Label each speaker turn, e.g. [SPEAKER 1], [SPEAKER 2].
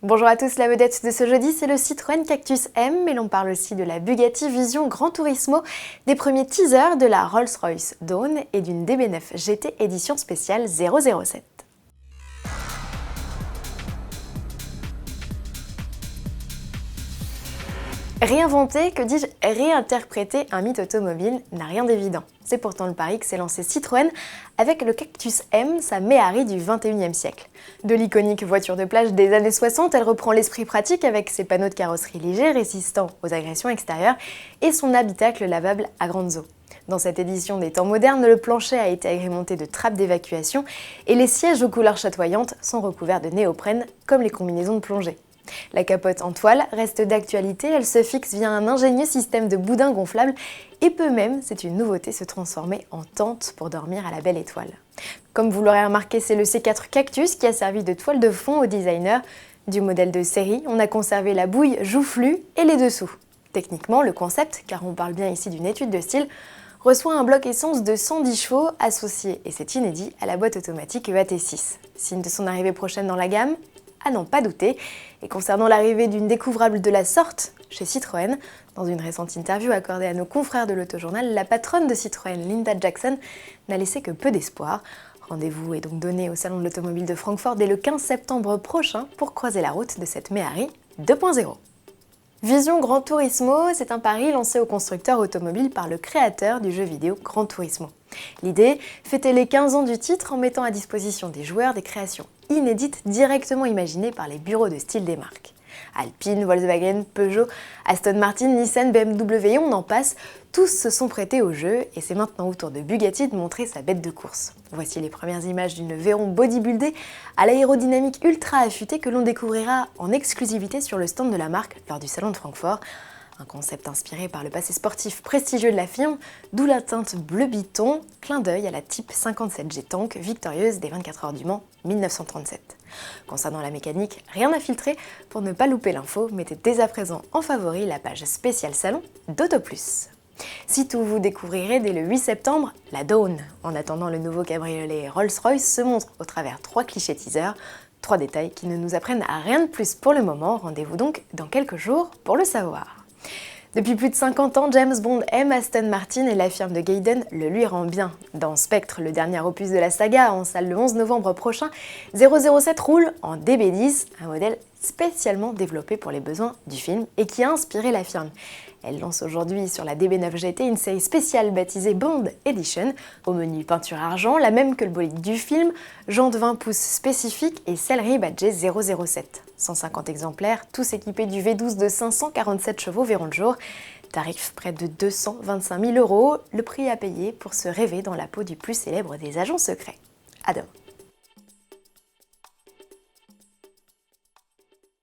[SPEAKER 1] Bonjour à tous, la vedette de ce jeudi, c'est le Citroën Cactus M, mais l'on parle aussi de la Bugatti Vision Gran Turismo, des premiers teasers de la Rolls-Royce Dawn et d'une DB9 GT édition spéciale 007. Réinventer, que dis-je, réinterpréter un mythe automobile n'a rien d'évident. C'est pourtant le pari que s'est lancé Citroën avec le Cactus M, sa Méhari du 21e siècle. De l'iconique voiture de plage des années 60, elle reprend l'esprit pratique avec ses panneaux de carrosserie légers résistants aux agressions extérieures et son habitacle lavable à grandes eaux. Dans cette édition des temps modernes, le plancher a été agrémenté de trappes d'évacuation et les sièges aux couleurs chatoyantes sont recouverts de néoprène comme les combinaisons de plongée. La capote en toile reste d'actualité, elle se fixe via un ingénieux système de boudin gonflable et peut même, c'est une nouveauté, se transformer en tente pour dormir à la belle étoile. Comme vous l'aurez remarqué, c'est le C4 Cactus qui a servi de toile de fond au designer. Du modèle de série, on a conservé la bouille joufflue et les dessous. Techniquement, le concept, car on parle bien ici d'une étude de style, reçoit un bloc essence de 110 chevaux associé, et c'est inédit, à la boîte automatique EAT6. Signe de son arrivée prochaine dans la gamme ? À n'en pas douter. Et concernant l'arrivée d'une découvrable de la sorte chez Citroën, dans une récente interview accordée à nos confrères de l'Autojournal, la patronne de Citroën, Linda Jackson, n'a laissé que peu d'espoir. Rendez-vous est donc donné au Salon de l'Automobile de Francfort dès le 15 septembre prochain pour croiser la route de cette Méhari 2.0. Vision Gran Turismo, c'est un pari lancé au constructeur automobile par le créateur du jeu vidéo Gran Turismo. L'idée, fêter les 15 ans du titre en mettant à disposition des joueurs des créations inédites directement imaginées par les bureaux de style des marques. Alpine, Volkswagen, Peugeot, Aston Martin, Nissan, BMW, on en passe, tous se sont prêtés au jeu et c'est maintenant au tour de Bugatti de montrer sa bête de course. Voici les premières images d'une Veyron bodybuildée à l'aérodynamique ultra affûtée que l'on découvrira en exclusivité sur le stand de la marque lors du salon de Francfort. Un concept inspiré par le passé sportif prestigieux de la firme, d'où la teinte bleu biton, clin d'œil à la Type 57G Tank victorieuse des 24 heures du Mans 1937. Concernant la mécanique, rien à filtrer, pour ne pas louper l'info, mettez dès à présent en favori la page spéciale salon d'Autoplus. Si tout, vous découvrirez dès le 8 septembre la Dawn. En attendant, le nouveau cabriolet Rolls-Royce se montre au travers 3 clichés teasers, 3 détails qui ne nous apprennent à rien de plus pour le moment. Rendez-vous donc dans quelques jours pour le savoir. Depuis plus de 50 ans, James Bond aime Aston Martin et la firme de Gaydon le lui rend bien. Dans Spectre, le dernier opus de la saga, en salle le 11 novembre prochain, 007 roule en DB10, un modèle spécialement développé pour les besoins du film et qui a inspiré la firme. Elle lance aujourd'hui sur la DB9 GT une série spéciale baptisée Bond Edition, au menu peinture argent, la même que le bolide du film, jantes 20 pouces spécifiques et sellerie badgée 007. 150 exemplaires, tous équipés du V12 de 547 chevaux verront le jour. Tarif près de 225 000 €, le prix à payer pour se rêver dans la peau du plus célèbre des agents secrets. À demain.